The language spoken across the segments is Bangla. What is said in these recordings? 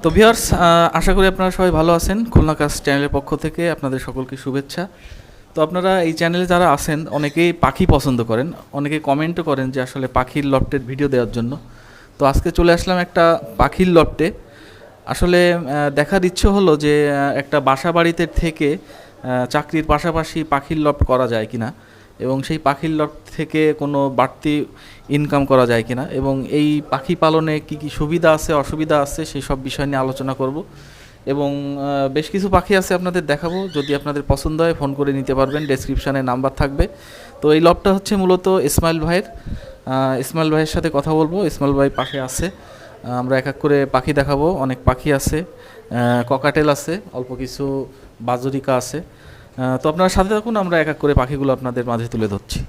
তো ভিউয়ার্স, আশা করি আপনারা সবাই ভালো আছেন। খুলনা কাজ চ্যানেলের পক্ষ থেকে আপনাদের সকলকে শুভেচ্ছা। তো আপনারা এই চ্যানেলে যারা আছেন অনেকেই পাখি পছন্দ করেন, অনেকে কমেন্টও করেন যে আসলে পাখির লফটের ভিডিও দেওয়ার জন্য। তো আজকে চলে আসলাম একটা পাখির লফটে। আসলে দেখার ইচ্ছে হলো যে একটা বাসা বাড়িতে থেকে চাকরির পাশাপাশি পাখির লফট করা যায় কিনা, এবং সেই পাখির লফট থেকে কোনো বাড়তি ইনকাম করা যায় কিনা, এবং এই পাখি পালনে কি কি সুবিধা আছে অসুবিধা আছে সেই সব বিষয় নিয়ে আলোচনা করব। এবং বেশ কিছু পাখি আছে আপনাদের দেখাবো, যদি আপনাদের পছন্দ হয় ফোন করে নিতে পারবেন, ডেসক্রিপশানে নাম্বার থাকবে। তো এই লফটটা হচ্ছে মূলত ইসমাইল ভাইয়ের সাথে কথা বলবো। ইসমাইল ভাই পাশে আছে, আমরা এক এক করে পাখি দেখাবো। অনেক পাখি আছে, ককাটেল আছে, অল্প কিছু বাজরিকা আছে। তো আপনারা সাথে থাকুন, আমরা এক এক করে পাখিগুলো আপনাদের মাঝে তুলে ধরছি।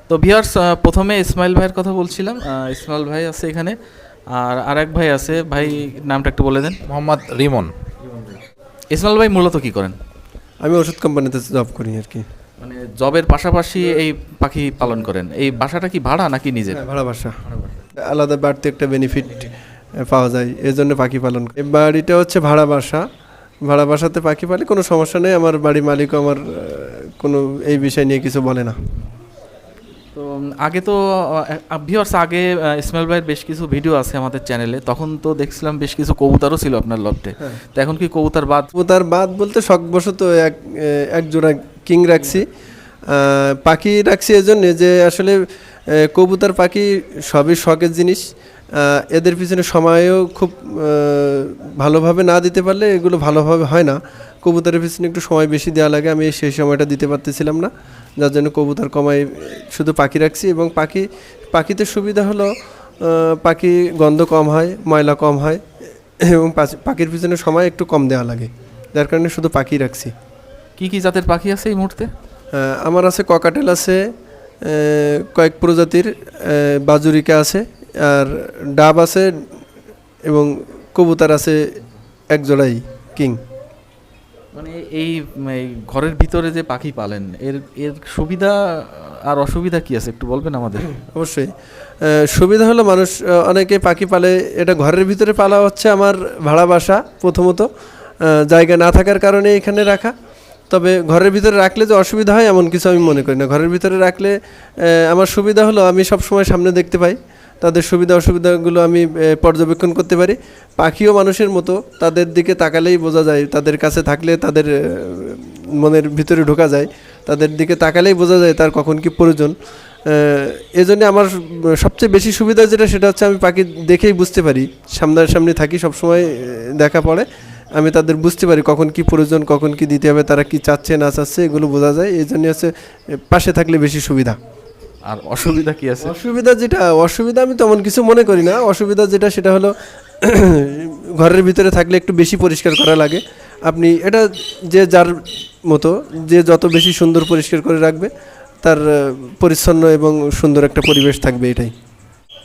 তো ভিউয়ার্স, প্রথমে ইসমাইল ভাইয়ের কথা বলছিলাম। ইসমাইল ভাই আছে এখানে, আর আরেক ভাই আছে। ভাই নামটা একটু বলে দেন। মোহাম্মদ রিমন। ইসমাইল ভাই মূলত কি করেন? আমি ওষুধ কোম্পানিতে জব করি আর কি। মানে জবের পাশাপাশি এই পাখি পালন করেন। এই বাসাটা কি ভাড়া নাকি নিজের? ভাড়া বাসা, আলাদা বাড়তি একটা বেনিফিট পাওয়া যায়, এই জন্য পাখি পালন। এই বাড়িটা হচ্ছে ভাড়া বাসা, ভাড়া বাসাতে পাখি পালি, কোনো সমস্যা নেই। আমার বাড়ির মালিকও আমার কোনো এই বিষয় নিয়ে কিছু বলে না। তো আগে তো ভিউয়ার্স, আগে ইসমাইল ভাইয়ের বেশ কিছু ভিডিও আছে আমাদের চ্যানেলে, তখন তো দেখছিলাম বেশ কিছু কবুতরও ছিল আপনার লফটে। তো এখন কি কবুতর বাদ বলতে শখবশত এক জোড়া কিং রাখছি, পাখি রাখছি এজন্য যে আসলে কবুতর পাখি সবই শখের জিনিস। এদের পিছনে সময়ও খুব ভালোভাবে না দিতে পারলে এগুলো ভালোভাবে হয় না। কবুতরের পিছনে একটু সময় বেশি দেওয়া লাগে, আমি সেই সময়টা দিতে পারতেছিলাম না, যার জন্য কবুতর কমাই শুধু পাখি রাখছি। এবং পাখিতে সুবিধা হলো পাখি গন্ধ কম হয়, ময়লা কম হয়, এবং পাখির পিছনে সময় একটু কম দেওয়া লাগে, যার কারণে শুধু পাখি রাখছি। কি কি জাতের পাখি আছে এই মুহূর্তে? আমার আছে ককাটেল আছে, কয়েক প্রজাতির বাজুরিকা আছে, আর ডাব আছে, এবং কবুতর আছে এক জোড়াই কিং। মানে এই ঘরের ভিতরে যে পাখি পালেন, এর সুবিধা আর অসুবিধা কি আছে একটু বলবেন আমাদের? অবশ্যই সুবিধা হলো মানুষ অনেকে পাখি পালে, এটা ঘরের ভিতরে পালা হচ্ছে আমার ভাড়া বাসা, প্রথমত জায়গা না থাকার কারণে এখানে রাখা। তবে ঘরের ভিতরে রাখলে যে অসুবিধা হয় এমন কিছু আমি মনে করি না। ঘরের ভিতরে রাখলে আমার সুবিধা হলো আমি সব সময় সামনে দেখতে পাই, তাদের সুবিধা অসুবিধাগুলো আমি পর্যবেক্ষণ করতে পারি। পাখিও মানুষের মতো, তাদের দিকে তাকালেই বোঝা যায়, তাদের কাছে থাকলে তাদের মনের ভিতরে ঢোকা যায়, তাদের দিকে তাকালেই বোঝা যায় তার কখন কি প্রয়োজন। এজন্য আমার সবচেয়ে বেশি সুবিধা যেটা, সেটা হচ্ছে আমি পাখি দেখেই বুঝতে পারি, সামনাসামনি থাকি, সবসময় দেখা পড়ে, আমি তাদের বুঝতে পারি কখন কি প্রয়োজন, কখন কি দিতে হবে, তারা কি চাচ্ছে না চাচ্ছে এগুলো বোঝা যায়। এই জন্য হচ্ছে পাশে থাকলে বেশি সুবিধা। আর অসুবিধা কি আছে? অসুবিধা আমি তেমন কিছু মনে করি না। অসুবিধা যেটা, সেটা হলো ঘরের ভিতরে থাকলে একটু বেশি পরিষ্কার করা লাগে। আপনি এটা যে যার মতো, যে যত বেশি সুন্দর পরিষ্কার করে রাখবে তার পরিচ্ছন্ন এবং সুন্দর একটা পরিবেশ থাকবে, এটাই।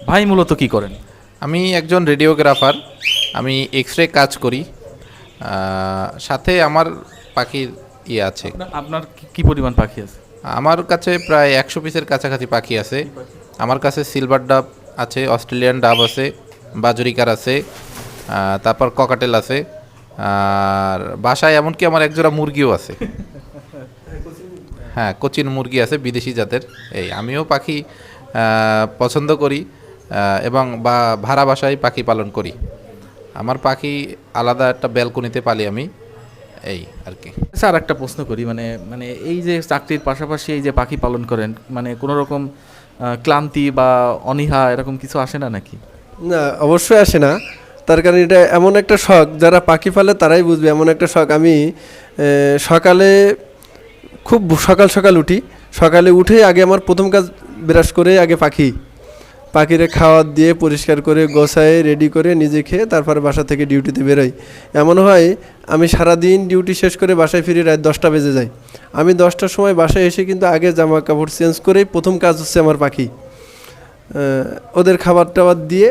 ভাই মূলত কি করেন? আমি একজন রেডিওগ্রাফার, আমি এক্স রে কাজ করি, সাথে আমার পাখির আছে। আপনার কি পরিমাণ পাখি আছে? আমার কাছে প্রায় 100 পিসের কাছাকাছি পাখি আছে। আমার কাছে সিলভার ডাব আছে, অস্ট্রেলিয়ান ডাব আছে, বাজরিকার আছে, তারপর ককাটেল আছে, আর বাসায় এমনকি আমার একজোড়া মুরগিও আছে। হ্যাঁ, কোচিন মুরগি আছে বিদেশি জাতের। আমিও পাখি পছন্দ করি, এবং ভাড়া বাসায় পাখি পালন করি। আমার পাখি আলাদা একটা ব্যালকনিতে পালি আমি, এই আর কি। স্যার একটা প্রশ্ন করি, মানে এই যে চাকরির পাশাপাশি এই যে পাখি পালন করেন, মানে কোনো রকম ক্লান্তি বা অনীহা এরকম কিছু আসে না নাকি? না, অবশ্যই আসে না। তার কারণ এটা এমন একটা শখ, যারা পাখি পালে তারাই বুঝবে এমন একটা শখ। আমি সকালে খুব সকাল উঠি, সকালে উঠে আগে আমার প্রথম কাজ ব্রাশ করে আগে পাখিরে খাওয়া দিয়ে পরিষ্কার করে গোছায় রেডি করে নিজে খেয়ে তারপরে বাসা থেকে ডিউটিতে বেরোই। এমন হয় আমি সারাদিন ডিউটি শেষ করে বাসায় ফিরি রাত 10টা বেজে যায়। আমি 10টার সময় বাসায় এসে কিন্তু আগে জামা কাপড় চেঞ্জ করেই প্রথম কাজ হচ্ছে আমার পাখি, ওদের খাবার টাবার দিয়ে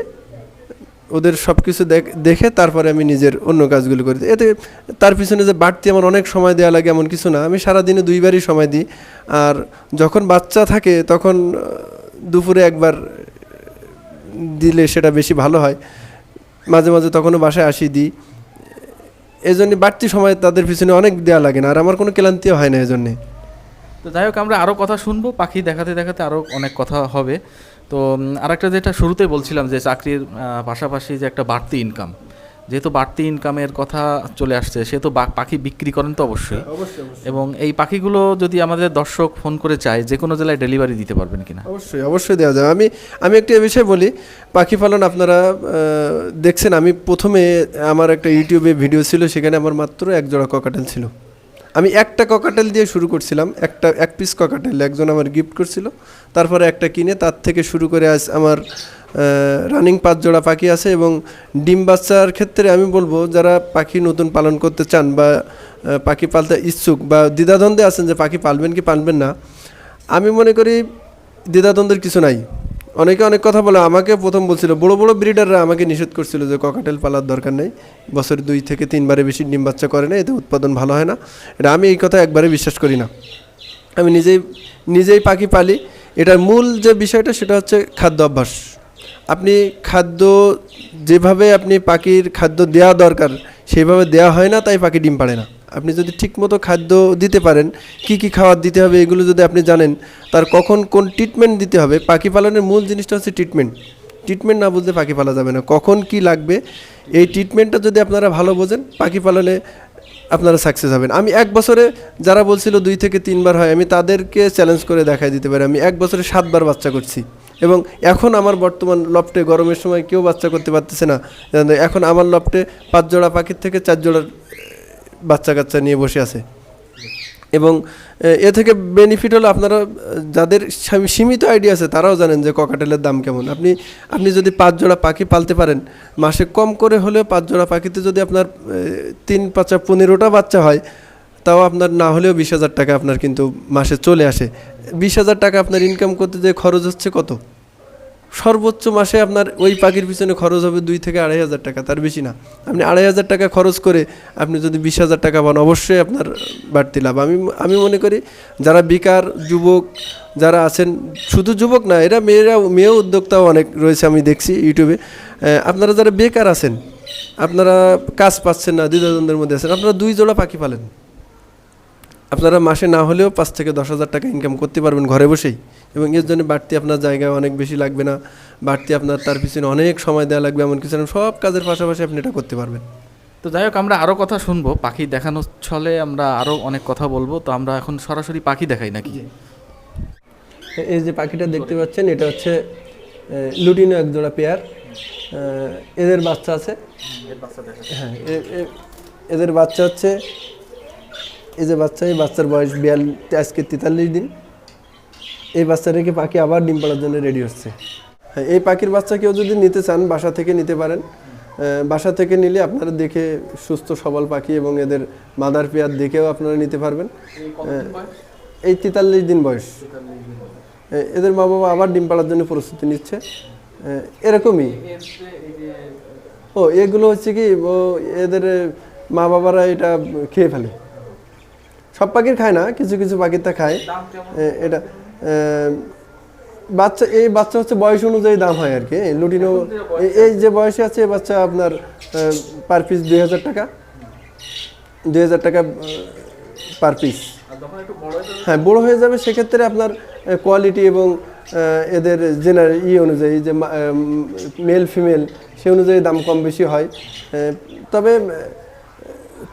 ওদের সব কিছু দেখে তারপরে আমি নিজের অন্য কাজগুলো করি। এতে তার পিছনে যে বাড়তি আমার অনেক সময় দেওয়া লাগে এমন কিছু না, আমি সারাদিনে 2বারই সময় দিই। আর যখন বাচ্চা থাকে তখন দুপুরে একবার দিলে সেটা বেশি ভালো হয়, মাঝে মাঝে তখনও বাসায় আসি দিই। এই জন্যে বাড়তি সময় তাদের পিছনে অনেক দেওয়া লাগে না, আর আমার কোনো ক্লান্তিও হয় না এজন্যে। তো যাই হোক, আমরা আরও কথা শুনবো, পাখি দেখাতে দেখাতে আরও অনেক কথা হবে। তো আরেকটা যেটা শুরুতেই বলছিলাম যে চাকরির পাশাপাশি যে একটা বাড়তি ইনকাম, যেহেতু বাড়তি ইনকামের কথা চলে আসছে, সেহেতু পাখি বিক্রি করেন তো অবশ্যই। এবং এই পাখিগুলো যদি আমাদের দর্শক ফোন করে চায়, যে কোনো জেলায় ডেলিভারি দিতে পারবেন কিনা? অবশ্যই অবশ্যই দেওয়া যাবে। আমি একটি বিষয় বলি, পাখি পালন আপনারা দেখছেন, আমি প্রথমে আমার একটা ইউটিউবে ভিডিও ছিল, সেখানে আমার মাত্র 1 জোড়া ককাটেল ছিল। আমি একটা ককাটেল দিয়ে শুরু করছিলাম, এক পিস ককাটেল একজন আমার গিফট করছিল, তারপরে একটা কিনে তার থেকে শুরু করে আজ আমার রানিং 5 জোড়া পাখি আছে। এবং ডিম বাচ্চার ক্ষেত্রে আমি বলবো, যারা পাখি নতুন পালন করতে চান বা পাখি পালতে ইচ্ছুক বা দ্বিধাদ্বন্দ্বে আছেন যে পাখি পালবেন কি পালবেন না, আমি মনে করি দ্বিধাদ্বন্দ্বের কিছু নাই। অনেকে অনেক কথা বলে, আমাকে প্রথম বলছিল, বড় বড় ব্রিডাররা আমাকে নিষেধ করছিল যে ককাটেল পালার দরকার নেই, বছরে 2 থেকে 3বারে বেশি ডিম বাচ্চা করে না, এতে উৎপাদন ভালো হয় না। এটা আমি এই কথা একবারে বিশ্বাস করি না। আমি নিজেই পাখি পালি। এটার মূল যে বিষয়টা সেটা হচ্ছে খাদ্য অভ্যাস। আপনি খাদ্য যেভাবে আপনি পাখির খাদ্য দেওয়া দরকার সেইভাবে দেওয়া হয় না, তাই পাখি ডিম পাড়ে না। আপনি যদি ঠিকমতো খাদ্য দিতে পারেন, কি খাবার দিতে হবে এগুলো যদি আপনি জানেন, তার কখন কোন ট্রিটমেন্ট দিতে হবে। পাখি পালনের মূল জিনিসটা হচ্ছে ট্রিটমেন্ট না বুঝলে পাখি পালা যাবে না। কখন কি লাগবে এই ট্রিটমেন্টটা যদি আপনারা ভালো বোঝেন, পাখি পালনে আপনারা সাকসেস হবেন। আমি 1 বছরে, যারা বলছিল 2 থেকে 3বার হয়, আমি তাদেরকে চ্যালেঞ্জ করে দেখাই দিতে পারি, আমি 1 বছরে 7বার বাচ্চা করছি। এবং এখন আমার বর্তমান লফটে গরমের সময় কেউ বাচ্চা করতে পারতেছে না, এখন আমার লফটে 5 জোড়া পাখির থেকে 4 জোড়ার বাচ্চা কাচ্চা নিয়ে বসে আছে। এবং এ থেকে বেনিফিট হলো, আপনারা যাদের সীমিত আইডিয়া আছে তারাও জানেন যে ককাটেলের দাম কেমন। আপনি যদি 5 জোড়া পাখি পালতে পারেন, মাসে কম করে হলেও 5 জোড়া পাখিতে যদি আপনার 3-5 15টা বাচ্চা হয়, তাও আপনার না হলেও 20,000 টাকা আপনার কিন্তু মাসে চলে আসে। 20,000 টাকা আপনার ইনকাম করতে যে খরচ হচ্ছে কত, সর্বোচ্চ মাসে আপনার ওই পাখির পিছনে খরচ হবে 2 থেকে 2,500 টাকা, তার বেশি না। আপনি 2,500 টাকা খরচ করে আপনি যদি 20,000 টাকা পান, অবশ্যই আপনার বাড়তি লাভ। আমি মনে করি যারা বেকার যুবক যারা আছেন, শুধু যুবক না, এরা মেয়েও উদ্যোক্তাও অনেক রয়েছে, আমি দেখছি ইউটিউবে। আপনারা যারা বেকার আছেন, আপনারা কাজ পাচ্ছেন না, দ্বিধাদ্বন্দ্বের মধ্যে আছেন, আপনারা 2 জোড়া পাখি পালেন, আপনারা মাসে না হলেও 5 থেকে 10,000 টাকা ইনকাম করতে পারবেন ঘরে বসেই। এবং এর জন্য বাড়তি আপনার জায়গায় অনেক বেশি লাগবে না, বাড়তি আপনার তার পিছনে অনেক সময় দেওয়া লাগবে এমন কিছু না, সব কাজের পাশাপাশি আপনি এটা করতে পারবেন। তো যাই হোক, আমরা আরও কথা শুনবো, পাখি দেখানোর ছলে আমরা আরও অনেক কথা বলবো। তো আমরা এখন সরাসরি পাখি দেখাই নাকি? এই যে পাখিটা দেখতে পাচ্ছেন, এটা হচ্ছে লুটিনো 1 জোড়া পেয়ার। এদের বাচ্চা আছে, হ্যাঁ, এদের বাচ্চা হচ্ছে, এই যে বাচ্চা, এই বাচ্চার বয়স আজকে 43 দিন। এই বাচ্চা রেখে পাখি আবার ডিম পাড়ার জন্য রেডি হচ্ছে। হ্যাঁ, এই পাখির বাচ্চা কেউ যদি নিতে চান, বাসা থেকে নিতে পারেন। বাসা থেকে নিলে আপনারা দেখে সুস্থ সবল পাখি এবং এদের মাদার পেয়ার দেখেও আপনারা নিতে পারবেন। এই 43 দিন বয়স। এদের মা বাবা আবার ডিম পাড়ার জন্য প্রস্তুতি নিচ্ছে, এরকমই। এগুলো হচ্ছে কি, এদের মা বাবারা এটা খেয়ে ফেলে, সব পাখির খায় না, কিছু কিছু পাখির তা খায়। এটা এই বাচ্চা হচ্ছে বয়স অনুযায়ী দাম হয় আর কি। লুটিনো এই যে বয়সে আছে, এই বাচ্চা আপনার পার পিস 2,000 টাকা, 2,000 টাকা পার পিস। হ্যাঁ, বড় হয়ে যাবে, সেক্ষেত্রে আপনার কোয়ালিটি এবং এদের অনুযায়ী যে মেল ফিমেল সে অনুযায়ী দাম কম বেশি হয়। তবে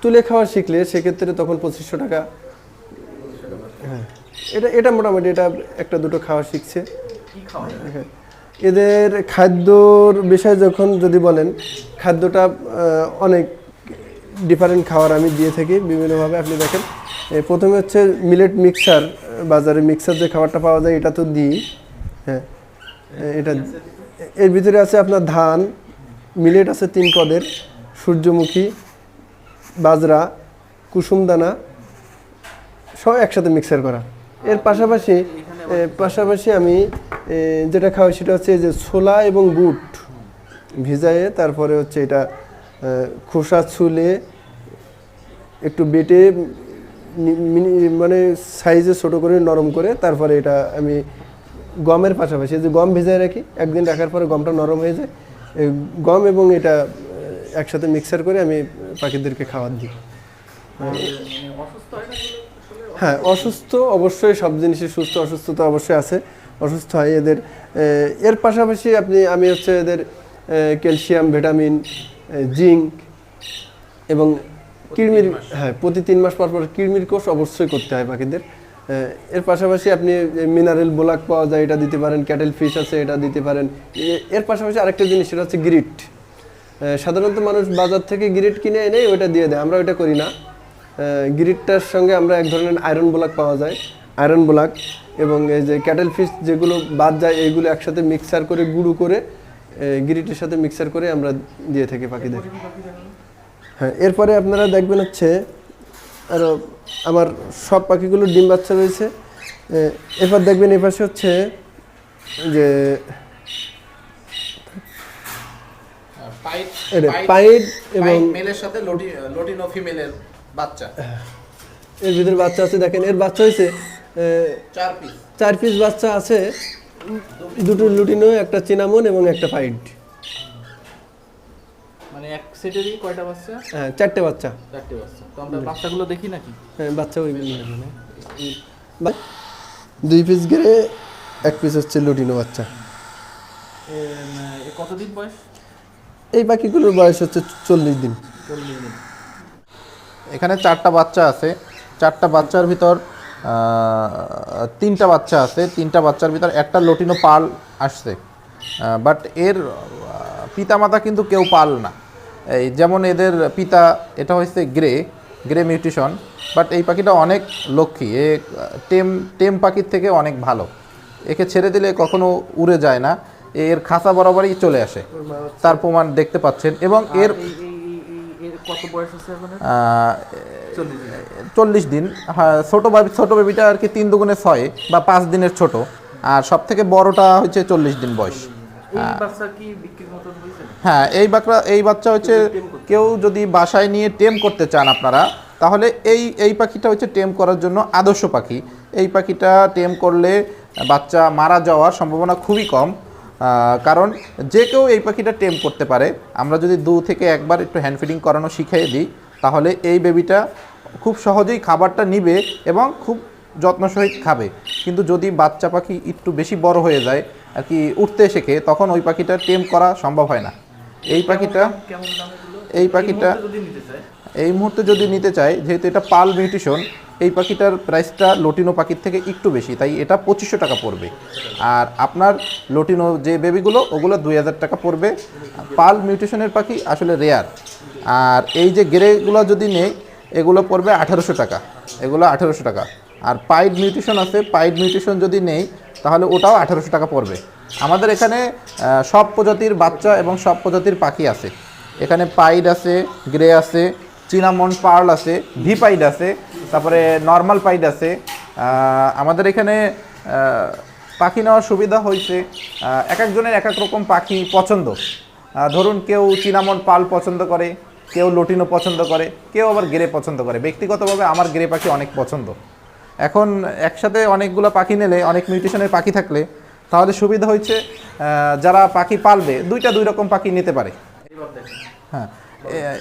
তুলে খাওয়া শিখলে সেক্ষেত্রে তখন 2,500 টাকা। হ্যাঁ, এটা মোটামুটি এটা 1-2 খাওয়া শিখছে। এদের খাদ্যর বিষয় যখন যদি বলেন, খাদ্যটা অনেক ডিফারেন্ট খাবার আমি দিয়ে থাকি বিভিন্নভাবে। আপনি দেখেন, প্রথমে হচ্ছে মিলেট মিক্সার, বাজারে মিক্সার যে খাবারটা পাওয়া যায় এটা তো দিই। হ্যাঁ, এটা এর ভিতরে আছে আপনার ধান, মিলেট আছে 3 পদের, সূর্যমুখী, বাজরা, কুসুমদানা সব একসাথে মিক্সার করা। এর পাশাপাশি আমি যেটা খাওয়াই সেটা হচ্ছে যে ছোলা এবং বুট, ভিজায়ে তারপরে হচ্ছে এটা খোসা ছুলে একটু বেটে মানে সাইজে ছোট করে নরম করে তারপরে এটা আমি গমের পাশাপাশি যে গম ভিজায় রাখি, একদিন রাখার পরে গমটা নরম হয়ে যায়, এই গম এবং এটা একসাথে মিক্সার করে আমি পাখিদেরকে খাবার দিই। হ্যাঁ, অসুস্থ অবশ্যই, সব জিনিসের সুস্থ অসুস্থতা অবশ্যই আছে, অসুস্থ হয় এদের। এর পাশাপাশি আমি হচ্ছে এদের ক্যালসিয়াম, ভিটামিন, জিঙ্ক এবং কৃমির, হ্যাঁ প্রতি 3 মাস পর পর কৃমির কোষ অবশ্যই করতে হয় পাখিদের। এর পাশাপাশি আপনি মিনারেল বোলাক পাওয়া যায়, এটা দিতে পারেন, ক্যাটেল ফিশ আছে, এটা দিতে পারেন। এর পাশাপাশি আরেকটা জিনিস, সেটা হচ্ছে গ্রিট। সাধারণত মানুষ বাজার থেকে গ্রিট কিনে এনে ওইটা দিয়ে দেয়, আমরা ওইটা করি না। গ্রিটটার সঙ্গে আমরা এক ধরনের আয়রন ব্লক পাওয়া যায়, আয়রন ব্লক এবং এই যে ক্যাটেল ফিশ যেগুলো বাদ যায় এইগুলো একসাথে মিক্সার করে গুঁড়ো করে গ্রিটের সাথে মিক্সার করে আমরা দিয়ে থাকি পাখিদের। হ্যাঁ, এরপরে আপনারা দেখবেন হচ্ছে আরও আমার সব পাখিগুলোর ডিম বাচ্চা রয়েছে। এরপর দেখবেন এই পাশে হচ্ছে যে পাইড এবং মেলের সাথে লটিনো ফিমেলের বাচ্চা, এর ভিতরে বাচ্চা আছে। দেখেন এর বাচ্চা হয়েছে 4 পিস বাচ্চা আছে, 2টো লুটিনো, একটা চিনামন এবং একটা পাইড। মানে এক সেটেরই কয়টা বাচ্চা? হ্যাঁ, 4টে বাচ্চা। 4টে বাচ্চা। তো আমরা বাচ্চাগুলো দেখি নাকি? হ্যাঁ, বাচ্চা ওই 2 পিস গেড়ে 1 পিস হচ্ছে লুটিনো বাচ্চা। কতদিন বয়স? এই পাখিগুলোর বয়স হচ্ছে 40 দিন। 40 দিন। এখানে 4টা বাচ্চা আছে, 4টা বাচ্চার ভিতর 3টা বাচ্চা আছে, 3টা বাচ্চার ভিতর একটা লটিনো পাল আসছে, বাট এর পিতামাতা কিন্তু কেউ পাল না। এই যেমন এদের পিতা, এটা হচ্ছে গ্রে মিউটেশন, বাট এই পাখিটা অনেক লক্ষ্মী, এ টেম পাখির থেকে অনেক ভালো। একে ছেড়ে দিলে কখনো উড়ে যায় না, এর খাঁচা বরাবরই চলে আসে, তার প্রমাণ দেখতে পাচ্ছেন। এবং এর কত বয়স আছে এখন? 40 দিন। হ্যাঁ, ছোট বেবিটা আর কি 3 দুগুণে 6 বা 5 দিনের ছোট, আর সব থেকে বড়টা হচ্ছে 40 দিন বয়স। হ্যাঁ, এই বাচ্চা হচ্ছে কেউ যদি বাসায় নিয়ে টেম করতে চান আপনারা, তাহলে এই পাখিটা হচ্ছে টেম করার জন্য আদর্শ পাখি। এই পাখিটা টেম করলে বাচ্চা মারা যাওয়ার সম্ভাবনা খুবই কম, কারণ যে কেউ এই পাখিটা টেম করতে পারে। আমরা যদি 2 থেকে 1 বার একটু হ্যান্ড ফিডিং করানো শিখিয়ে দিই, তাহলে এই বেবিটা খুব সহজেই খাবারটা নিবে এবং খুব যত্ন সহিত খাবে। কিন্তু যদি বাচ্চা পাখি একটু বেশি বড় হয়ে যায় আর কি, উঠতে শেখে, তখন ওই পাখিটা টেম করা সম্ভব হয় না। এই পাখিটা এই মুহূর্তে যদি নিতে চায়, যেহেতু এটা পাল মিউটেশন, এই পাখিটার প্রাইসটা লটিনো পাখির থেকে একটু বেশি, তাই এটা 2500 টাকা পড়বে। আর আপনার লটিনো যে বেবিগুলো, ওগুলো 2000 টাকা পড়বে। পাল মিউটেশনের পাখি আসলে রেয়ার। আর এই যে গ্রেগুলো যদি নেই, এগুলো পড়বে 1800 টাকা, এগুলো 1800 টাকা। আর পাইড মিউটেশন আছে, পাইড মিউটেশন যদি নেই তাহলে ওটাও 1800 টাকা পড়বে। আমাদের এখানে সব প্রজাতির বাচ্চা এবং সব প্রজাতির পাখি আছে। এখানে পাইড আছে, গ্রে আছে, চিনামন পার্ল আছে, ভি পাইড আছে, তারপরে নর্মাল পাইড আছে। আমাদের এখানে পাখি নেওয়ার সুবিধা হয়েছে, এক একজনের এক এক রকম পাখি পছন্দ। ধরুন কেউ চিনামন পাল পছন্দ করে, কেউ লটিনো পছন্দ করে, কেউ আবার গ্রে পছন্দ করে। ব্যক্তিগতভাবে আমার গ্রে পাখি অনেক পছন্দ। এখন একসাথে অনেকগুলো পাখি নিলে, অনেক মিউটেশনের পাখি থাকলে, তাহলে সুবিধা হচ্ছে যারা পাখি পালবে 2 রকম পাখি নিতে পারে। হ্যাঁ,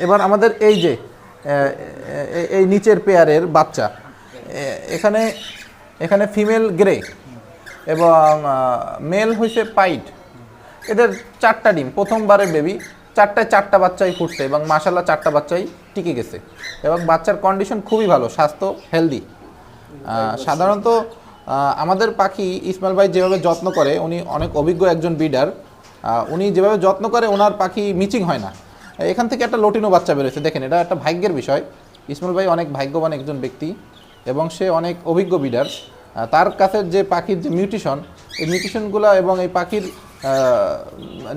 এবার আমাদের এই যে এই নিচের পেয়ারের বাচ্চা, এখানে ফিমেল গ্রে এবং মেল হয়েছে পাইড। এদের 4টা ডিম, প্রথমবারের বেবি, 4টা বাচ্চাই ফুটছে এবং মাশাআল্লাহ 4টা বাচ্চাই টিকে গেছে এবং বাচ্চার কন্ডিশন খুবই ভালো, স্বাস্থ্য হেলদি। সাধারণত আমাদের পাখি ইসমাইল ভাই যেভাবে যত্ন করে, উনি অনেক অভিজ্ঞ একজন ব্রিডার, উনি যেভাবে যত্ন করে ওনার পাখি মিচিং হয় না। এখান থেকে একটা লটিনো বাচ্চা বেরোচ্ছে, দেখেন এটা একটা ভাগ্যের বিষয়। ইসমাইল ভাই অনেক ভাগ্যবান একজন ব্যক্তি এবং সে অনেক অভিজ্ঞ ব্রিডার। তার কাছে যে পাখির যে মিউটেশন, এই মিউটেশনগুলো এবং এই পাখির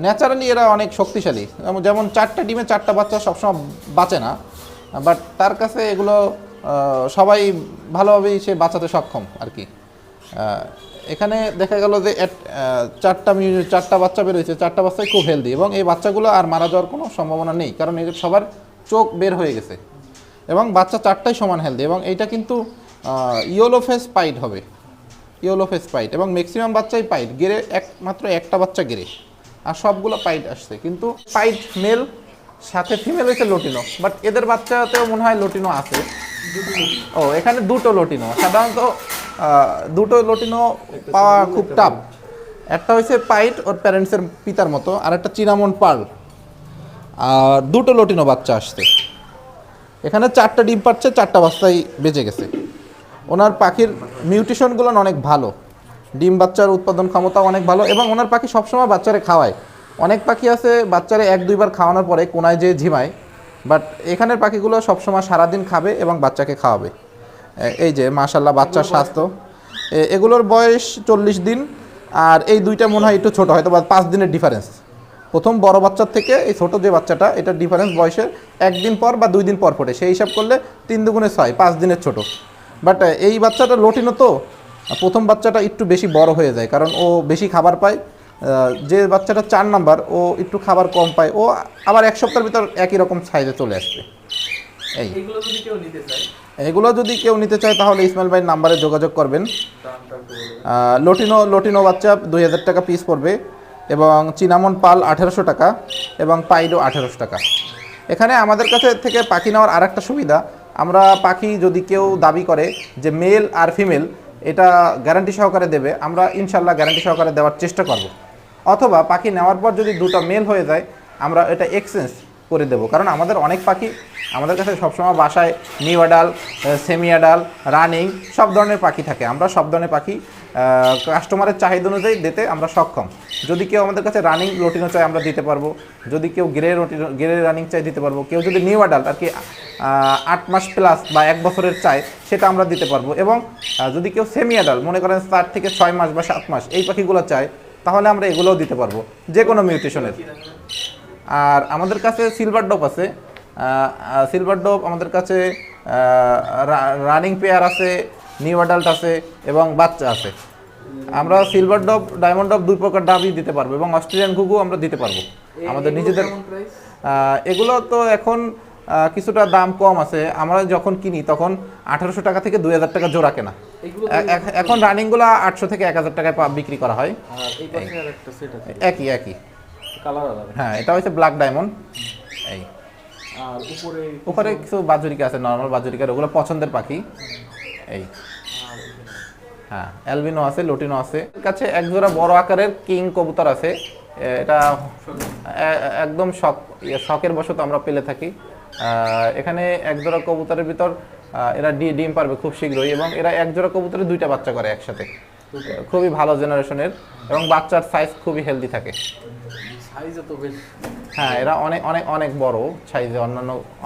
ন্যাচারালি এরা অনেক শক্তিশালী। যেমন 4টা ডিমে 4টা বাচ্চা সবসময় বাঁচে না, বাট তার কাছে এগুলো সবাই ভালোভাবেই সে বাঁচাতে সক্ষম আর কি। এখানে দেখা গেল যে চারটা বাচ্চা বেরোয়েছে, চারটা বাচ্চাই খুব হেলদি এবং এই বাচ্চাগুলো আর মারা যাওয়ার কোনো সম্ভাবনা নেই, কারণ এদের সবার চোখ বের হয়ে গেছে এবং বাচ্চা চারটাই সমান হেলদি। এবং এইটা কিন্তু ইয়েলো ফেস পাইট হবে, ইয়েলো ফেস পাইট, এবং ম্যাক্সিমাম বাচ্চাই পাইট, গেরে একমাত্র একটা বাচ্চা গেরে, আর সবগুলো পাইট আসছে। কিন্তু পাইট মেল সাথে ফিমেল হয়েছে লোটিনো, বাট এদের বাচ্চাতেও মনে হয় লোটিনো আছে। ও এখানে দুটো লোটিনো, সাধারণত দুটো লোটিনো পাওয়া খুব টাফ। একটা হচ্ছে পাইট ওর প্যারেন্টসের পিতার মতো, আর একটা চিনামন পার্ল, আর দুটো লোটিনো বাচ্চা আসছে। এখানে 4টা ডিম পাচ্ছে, 4টা বাচ্চাই বেঁচে গেছে। ওনার পাখির মিউটেশনগুলো অনেক ভালো, ডিম বাচ্চার উৎপাদন ক্ষমতাও অনেক ভালো, এবং ওনার পাখি সবসময় বাচ্চারে খাওয়ায়। অনেক পাখি আছে বাচ্চারে 1-2 বার খাওয়ানোর পরে কোনায় যেয়ে ঝিমায়, বাট এখানের পাখিগুলো সবসময় সারাদিন খাবে এবং বাচ্চাকে খাওয়াবে। এই যে মাশাল্লাহ বাচ্চার স্বাস্থ্য, এগুলোর বয়স 40 দিন, আর এই দুইটা মনে হয় একটু ছোটো, হয়তো 5 দিনের ডিফারেন্স। প্রথম বড় বাচ্চার থেকে এই ছোটো যে বাচ্চাটা, এটার ডিফারেন্স বয়সের 1 দিন পর বা 2 দিন পর ফোটে, সেই হিসাব করলে 3 দুগুণে 6, 5 দিনের ছোটো। বাট এই বাচ্চাটা লোটিনো, তো প্রথম বাচ্চাটা একটু বেশি বড় হয়ে যায়, কারণ ও বেশি খাবার পায়। যে বাচ্চাটা 4 নাম্বার, ও একটু খাবার কম পায়, ও আবার 1 সপ্তাহের ভিতর একই রকম সাইজে চলে আসবে। এগুলো যদি কেউ নিতে চায় তাহলে ইসমাইল ভাইয়ের নাম্বারে যোগাযোগ করবেন। লোটিনো বাচ্চা 2000 টাকা পিস পড়বে, এবং চিনামন পাল 1800 টাকা, এবং পাইডো 1800 টাকা। এখানে আমাদের কাছে থেকে পাখি নেওয়ার আর একটা সুবিধা, আমরা পাখি যদি কেউ দাবি করে যে মেল আর ফিমেল এটা গ্যারান্টি সহকারে দেবে, আমরা ইনশাল্লাহ গ্যারান্টি সহকারে দেওয়ার চেষ্টা করব। অথবা পাখি নেওয়ার পর যদি দুটো মেল হয়ে যায়, আমরা এটা এক্সচেঞ্জ করে দেব, কারণ আমাদের অনেক পাখি আমাদের কাছে সবসময় বাসায় new adult, semi adult, running সব ধরনের পাখি থাকে। আমরা সব ধরনের পাখি কাস্টমারের চাহিদা অনুযায়ী দিতে আমরা সক্ষম। যদি কেউ আমাদের কাছে রানিং লোটিনো চাই আমরা দিতে পারবো, যদি কেউ গ্রে রানিং চাই দিতে পারবো, কেউ যদি নিউ অ্যাডাল্ট আর কি 8 মাস প্লাস বা 1 বছরের চাই সেটা আমরা দিতে পারবো, এবং যদি কেউ সেমি অ্যাডাল্ট মনে করেন 4 থেকে 6 মাস বা 7 মাস এই পাখিগুলো চাই, তাহলে আমরা এগুলোও দিতে পারবো, যে কোনো মিউটেশনের। আর আমাদের কাছে সিলভার ডপ আছে, সিলভার ডপ আমাদের কাছে রানিং পেয়ার আছে, নিউ অ্যাডাল্ট আছে, এবং বাচ্চা আছে। আমরা সিলভার ডপ, ডায়মন্ড ডপ 2 প্রকার ডাবই দিতে পারবো, এবং অস্ট্রেলিয়ান ঘুঘু আমরা দিতে পারবো আমাদের নিজেদের। এগুলো তো এখন কিছুটা দাম কম আছে, আমরা যখন কিনি তখন 1800 টাকা থেকে 2000 টাকা জোড়া কেনা। এখন রানিংগুলো 800 থেকে 1000 টাকায় বিক্রি করা হয়। একই হ্যাঁ, এটা হচ্ছে ব্ল্যাক ডায়মন্ড। এই আর উপরে কিছু বাজুরিকা আছে, নর্মাল বাজুরিকার, ওগুলো পছন্দের পাখি। এই হ্যাঁ, অ্যালবিনো আছে, লোটিনো আছে। এর কাছে এক জোড়া বড় আকারের কিং কবুতর আছে, এটা একদম শখের বশত আমরা পেলে থাকি। এখানে এক জোড়া কবুতরের ভিতর এরা ডিম পারবে খুব শীঘ্রই, এবং এরা এক জোড়া কবুতরে 2টা বাচ্চা করে একসাথে, খুবই ভালো জেনারেশনের, এবং বাচ্চার সাইজ খুবই হেলদি থাকে। হ্যাঁ, এরা অনেক বড় সাইজে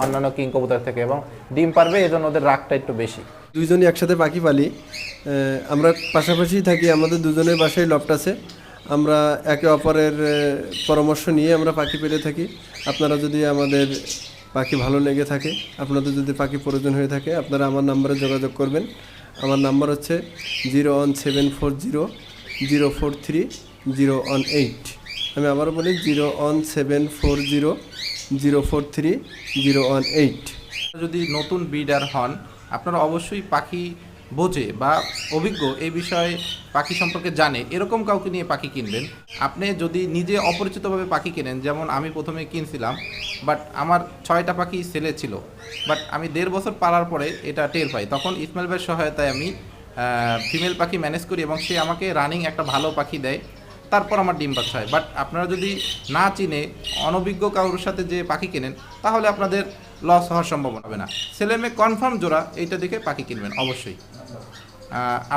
অন্যান্য কিং কবুতর থেকে, এবং ডিম পারবে, এই জন্য ওদের রাগটা একটু বেশি। দুইজনই একসাথে পাখি পালি, আমরা পাশাপাশি থাকি, আমাদের দুজনের বাসায় লফট আছে, আমরা একে অপরের পরামর্শ নিয়ে আমরা পাখি পেলে থাকি। আপনারা যদি আমাদের পাখি ভালো লেগে থাকে, আপনাদের যদি পাখি প্রয়োজন হয়ে থাকে, আপনারা আমার নাম্বারে যোগাযোগ করবেন। আমার নাম্বার হচ্ছে 01740043018। আমি আবারও বলি 01740043018। যদি নতুন ব্রিডার হন, আপনারা অবশ্যই পাখি বোঝে বা অভিজ্ঞ এই বিষয়ে, পাখি সম্পর্কে জানে এরকম কাউকে নিয়ে পাখি কিনবেন। আপনি যদি নিজে অপরিচিতভাবে পাখি কেনেন, যেমন আমি প্রথমে কিনছিলাম, বাট আমার 6টা পাখি ছেলে ছিল, বাট আমি 1.5 বছর পালার পরে এটা টের পাই, তখন ইসমাইল ভাইয়ের সহায়তায় আমি ফিমেল পাখি ম্যানেজ করি, এবং সে আমাকে রানিং একটা ভালো পাখি দেয়, তারপর আমার ডিম বাচ্চা হয়। বাট আপনারা যদি না চিনে অনভিজ্ঞ কারোর সাথে যে পাখি কেনেন, তাহলে আপনাদের লস হওয়ার সম্ভাবনা হবে না। ছেলে মেয়ে কনফার্ম জোড়া এইটা দেখে পাখি কিনবেন অবশ্যই।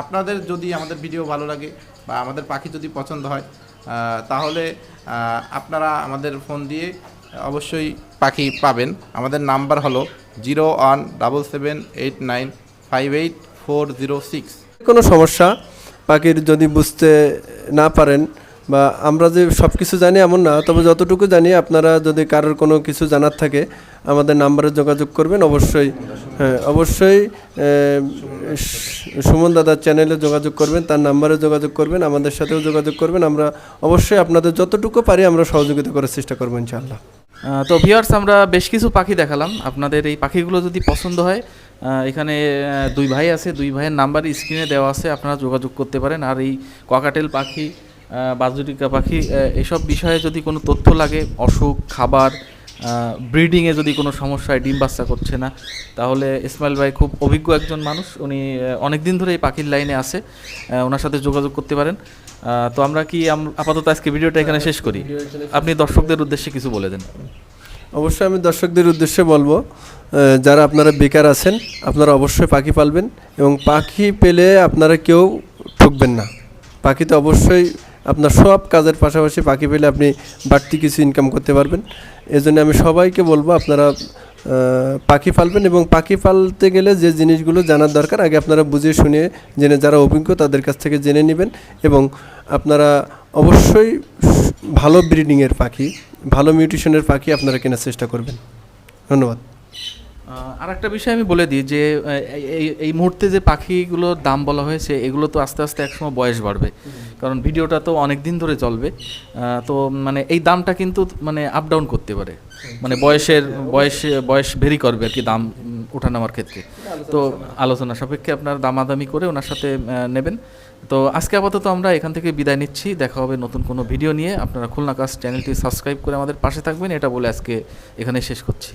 আপনাদের যদি আমাদের ভিডিও ভালো লাগে বা আমাদের পাখি যদি পছন্দ হয়, তাহলে আপনারা আমাদের ফোন দিয়ে অবশ্যই পাখি পাবেন। আমাদের নাম্বার হলো 01778958406। কোনো সমস্যা পাখির যদি বুঝতে না পারেন বা আমরা যে সব কিছু জানি এমন না, তবে যতটুকু জানি আপনারা যদি কারোর কোনো কিছু জানার থাকে আমাদের নাম্বারে যোগাযোগ করবেন অবশ্যই। হ্যাঁ, অবশ্যই সুমন দাদার চ্যানেলে যোগাযোগ করবেন, তার নাম্বারে যোগাযোগ করবেন, আমাদের সাথেও যোগাযোগ করবেন। আমরা অবশ্যই আপনাদের যতটুকু পারি আমরা সহযোগিতা করার চেষ্টা করবো ইনশাআল্লাহ। তো ভিউয়ার্স, আমরা বেশ কিছু পাখি দেখালাম। আপনাদের এই পাখিগুলো যদি পছন্দ হয়, এখানে দুই ভাই আছে, দুই ভাইয়ের নাম্বার স্ক্রিনে দেওয়া আছে, আপনারা যোগাযোগ করতে পারেন। আর এই ককাটেল পাখি, বাজুরিকা পাখি, এসব বিষয়ে যদি কোনো তথ্য লাগে, অসুখ, খাবার, ব্রিডিংয়ে যদি কোনো সমস্যা হয়, ডিম বাচ্চা করছে না, তাহলে ইসমাইল ভাই খুব অভিজ্ঞ একজন মানুষ, উনি অনেক দিন ধরে এই পাখির লাইনে আছে, ওনার সাথে যোগাযোগ করতে পারেন। তো আমরা কি আপাতত আজকে ভিডিওটা এখানে শেষ করি। আপনি দর্শকদের উদ্দেশ্যে কিছু বলে দেন। অবশ্যই আমি দর্শকদের উদ্দেশ্যে বলবো, যারা আপনারা বেকার আছেন আপনারা অবশ্যই পাখি পালবেন, এবং পাখি পেলে আপনারা কেউ ঠকবেন না। পাখিতে অবশ্যই আপনার সব কাজের পাশাপাশি পাখি পেলে আপনি বাড়তি কিছু ইনকাম করতে পারবেন। এজন্য আমি সবাইকে বলবো আপনারা পাখি পালবেন, এবং পাখি পালতে গেলে যে জিনিসগুলো জানার দরকার আগে আপনারা বুঝে শুনে জেনে, যারা অভিজ্ঞ তাদের কাছ থেকে জেনে নেবেন, এবং আপনারা অবশ্যই ভালো ব্রিডিংয়ের পাখি, ভালো মিউটেশনের পাখি আপনারা কেনার চেষ্টা করবেন। ধন্যবাদ। আর একটা বিষয় আমি বলে দিই যে এই মুহূর্তে যে পাখিগুলোর দাম বলা হয়েছে, এগুলো তো আস্তে আস্তে একসময় বয়স বাড়বে, কারণ ভিডিওটা তো অনেক দিন ধরে চলবে। তো মানে এই দামটা কিন্তু মানে আপ ডাউন করতে পারে, মানে বয়স ভেরি করবে আর কি দাম ওঠানামার ক্ষেত্রে। তো আলোচনা সাপেক্ষে আপনার দামাদামি করে ওনার সাথে নেবেন। তো আজকে আপাতত আমরা এখান থেকে বিদায় নিচ্ছি। দেখা হবে নতুন কোনো ভিডিও নিয়ে। আপনারা খুলনা কাস্ট চ্যানেলটি সাবস্ক্রাইব করে আমাদের পাশে থাকবেন, এটা বলে আজকে এখানে শেষ করছি।